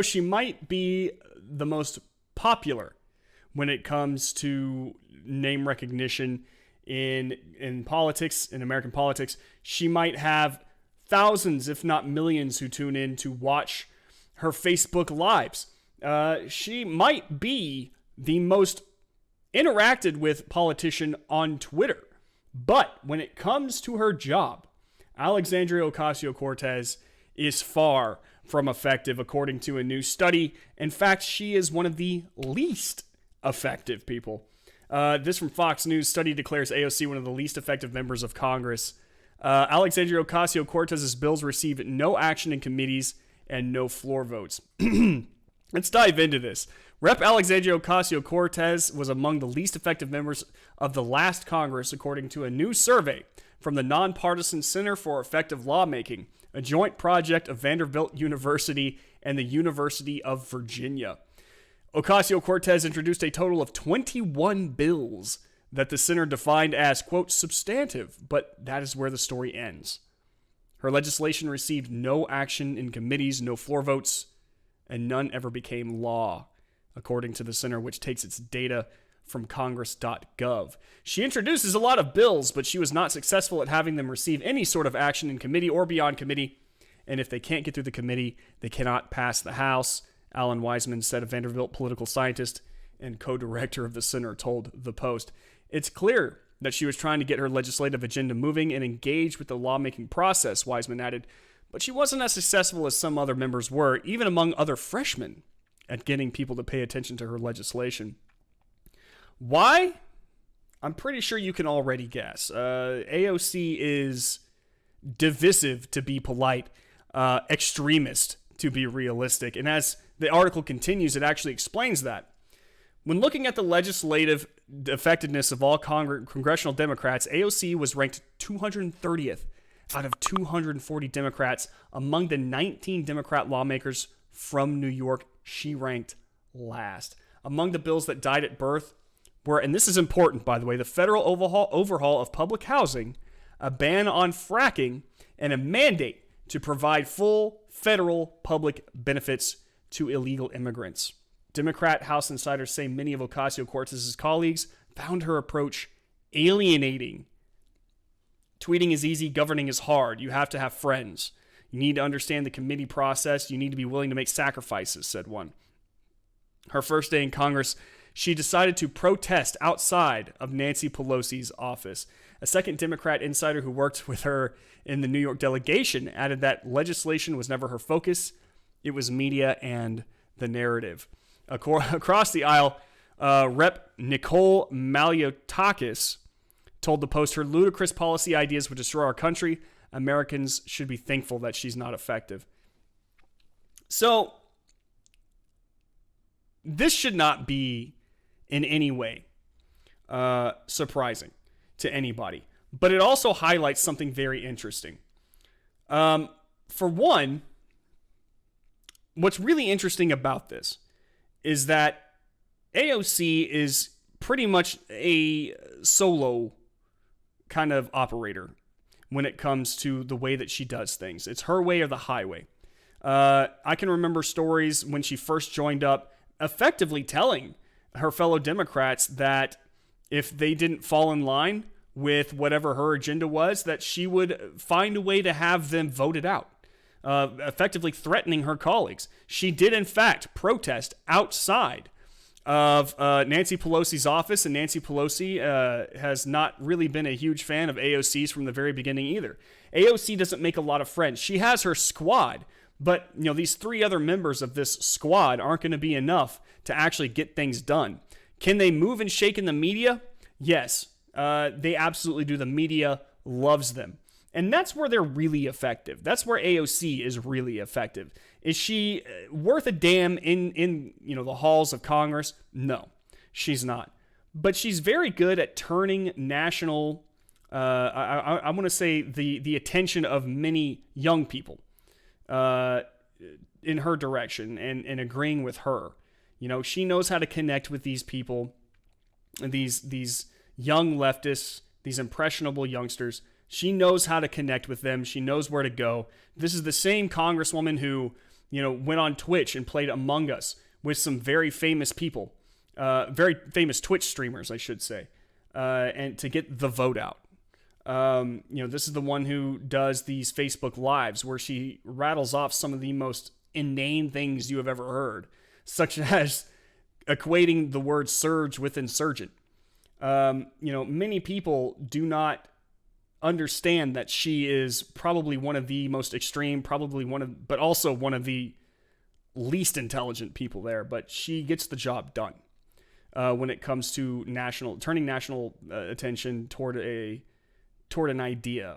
She might be the most popular when it comes to name recognition in politics, in American politics. She might have thousands, if not millions, who tune in to watch her Facebook lives. She might be the most interacted with politician on Twitter. But when it comes to her job, Alexandria Ocasio-Cortez is far from effective, according to a new study. In fact, she is one of the least effective people. This from Fox News. Study declares AOC one of the least effective members of Congress. Alexandria Ocasio-Cortez's bills received no action in committees and no floor votes. Let's dive into this. Rep. Alexandria Ocasio-Cortez was among the least effective members of the last Congress, according to a new survey from the Nonpartisan Center for Effective Lawmaking, a joint project of Vanderbilt University and the University of Virginia. Ocasio-Cortez introduced a total of 21 bills that the center defined as, quote, substantive, but that is where the story ends. Her legislation received no action in committees, no floor votes, and none ever became law, according to the center, which takes its data from congress.gov. She introduces a lot of bills, but she was not successful at having them receive any sort of action in committee or beyond committee. And if they can't get through the committee, they cannot pass the House. Alan Wiseman said, a Vanderbilt political scientist and co-director of the center, told The Post. It's clear that she was trying to get her legislative agenda moving and engage with the lawmaking process, Wiseman added, but she wasn't as successful as some other members were, even among other freshmen, at getting people to pay attention to her legislation. Why? I'm pretty sure you can already guess. AOC is divisive, to be polite, extremist, to be realistic. And as the article continues, it actually explains that. When looking at the legislative effectiveness of all congressional Democrats, AOC was ranked 230th out of 240 Democrats. Among the 19 Democrat lawmakers from New York, she ranked last. Among the bills that died at birth were, and this is important, by the way, the federal overhaul of public housing, a ban on fracking, and a mandate to provide full federal public benefits to illegal immigrants. Democrat House insiders say many of Ocasio-Cortez's colleagues found her approach alienating. Tweeting is easy, governing is hard. You have to have friends. You need to understand the committee process. You need to be willing to make sacrifices, said one. Her first day in Congress, she decided to protest outside of Nancy Pelosi's office. A second Democrat insider who worked with her in the New York delegation added that legislation was never her focus. It was media and the narrative. Across the aisle, Rep. Nicole Maliotakis told The Post her ludicrous policy ideas would destroy our country. Americans should be thankful that she's not effective. So, this should not be in any way surprising to anybody. But it also highlights something very interesting. For one, what's really interesting about this is that AOC is pretty much a solo kind of operator when it comes to the way that she does things. It's her way or the highway. I can remember stories when she first joined up, effectively telling her fellow Democrats that if they didn't fall in line with whatever her agenda was, that she would find a way to have them voted out. Effectively threatening her colleagues. She did, in fact, protest outside of Nancy Pelosi's office, and Nancy Pelosi has not really been a huge fan of AOC's from the very beginning either. AOC doesn't make a lot of friends. She has her squad, but these three other members of this squad aren't going to be enough to actually get things done. Can they move and shake in the media? Yes, they absolutely do. The media loves them. And that's where they're really effective. That's where AOC is really effective. Is she worth a damn in the halls of Congress? No, she's not. But she's very good at turning national, I want to say the attention of many young people in her direction and agreeing with her. She knows how to connect with these people, these young leftists, these impressionable youngsters. She knows how to connect with them. She knows where to go. This is the same congresswoman who went on Twitch and played Among Us with some very famous people, very famous Twitch streamers, I should say, and to get the vote out. This is the one who does these Facebook Lives where she rattles off some of the most inane things you have ever heard, such as equating the word surge with insurgent. Many people do not understand that she is probably one of the most extreme, but also one of the least intelligent people there, but she gets the job done when it comes to turning national attention toward an idea.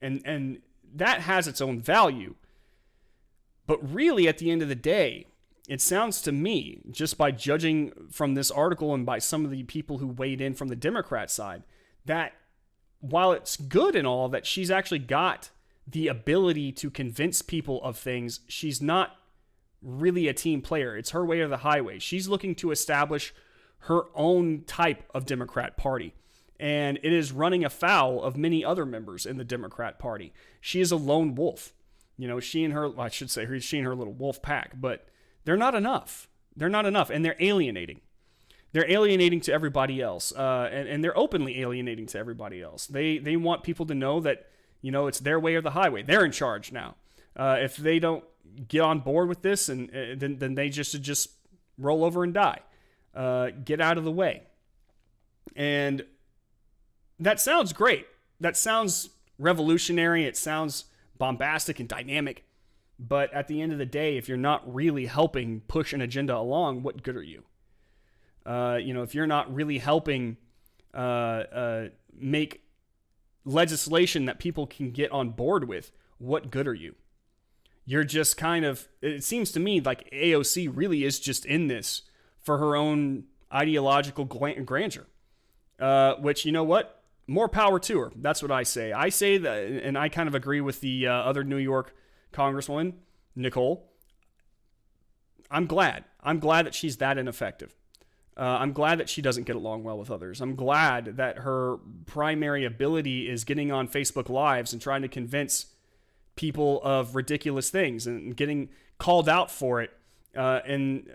And that has its own value. But really, at the end of the day, it sounds to me, just by judging from this article and by some of the people who weighed in from the Democrat side, that while it's good and all that she's actually got the ability to convince people of things, she's not really a team player. It's her way or the highway. She's looking to establish her own type of Democrat Party. And it is running afoul of many other members in the Democrat Party. She is a lone wolf. She and her little wolf pack, but they're not enough. They're not enough, and they're alienating. They're alienating to everybody else, and they're openly alienating to everybody else. They want people to know that, it's their way or the highway. They're in charge now. If they don't get on board with this, and then they just roll over and die. Get out of the way. And that sounds great. That sounds revolutionary. It sounds bombastic and dynamic. But at the end of the day, if you're not really helping push an agenda along, what good are you? If you're not really helping make legislation that people can get on board with, what good are you? You're just it seems to me like AOC really is just in this for her own ideological grandeur. Which, you know what? More power to her. That's what I say. I say that, and I kind of agree with the other New York Congresswoman, Nicole. I'm glad that she's that ineffective. I'm glad that she doesn't get along well with others. I'm glad that her primary ability is getting on Facebook Lives and trying to convince people of ridiculous things and getting called out for it and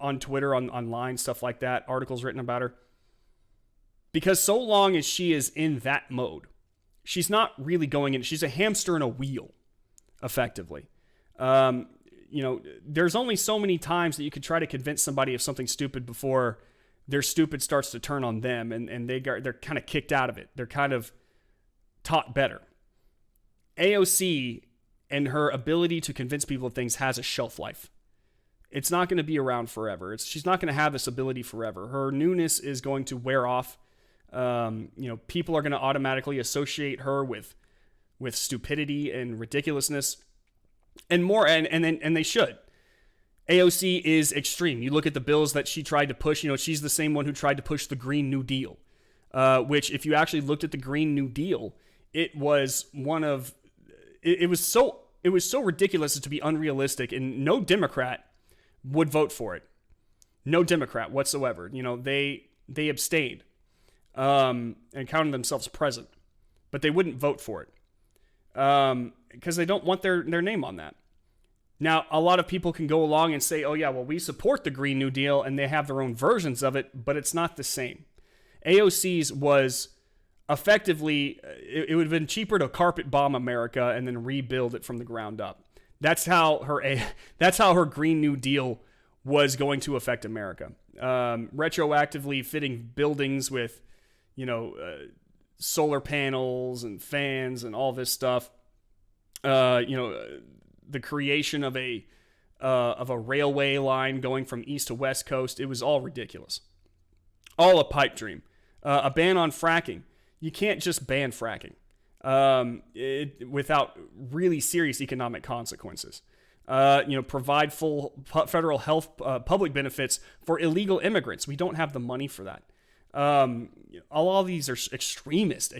on Twitter, online, stuff like that, articles written about her. Because so long as she is in that mode, she's not really going in. She's a hamster in a wheel, effectively. There's only so many times that you could try to convince somebody of something stupid before their stupid starts to turn on them, and they're kind of kicked out of it. They're kind of taught better. AOC and her ability to convince people of things has a shelf life. It's not going to be around forever. She's not going to have this ability forever. Her newness is going to wear off. People are going to automatically associate her with stupidity and ridiculousness and more. And they should. AOC is extreme. You look at the bills that she tried to push. She's the same one who tried to push the Green New Deal, which if you actually looked at the Green New Deal, it was it was so ridiculous as to be unrealistic, and no Democrat would vote for it. No Democrat whatsoever. They abstained and counted themselves present, but they wouldn't vote for it because they don't want their name on that. Now, a lot of people can go along and say, oh yeah, well, we support the Green New Deal, and they have their own versions of it, but it's not the same. AOC's was effectively, it would have been cheaper to carpet bomb America and then rebuild it from the ground up. That's how her Green New Deal was going to affect America. Retroactively fitting buildings with, solar panels and fans and all this stuff. The creation of a railway line going from east to west coast. It was all ridiculous. All a pipe dream. A ban on fracking. You can't just ban fracking without really serious economic consequences. Provide full federal health public benefits for illegal immigrants. We don't have the money for that. All of these are extremist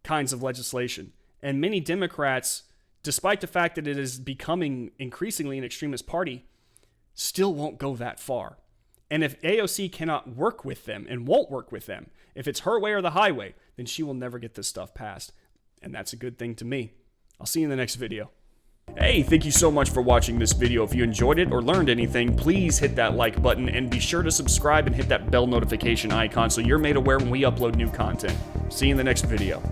kinds of legislation. And many Democrats, despite the fact that it is becoming increasingly an extremist party, still won't go that far. And if AOC cannot work with them and won't work with them, if it's her way or the highway, then she will never get this stuff passed. And that's a good thing to me. I'll see you in the next video. Hey, thank you so much for watching this video. If you enjoyed it or learned anything, please hit that like button and be sure to subscribe and hit that bell notification icon so you're made aware when we upload new content. See you in the next video.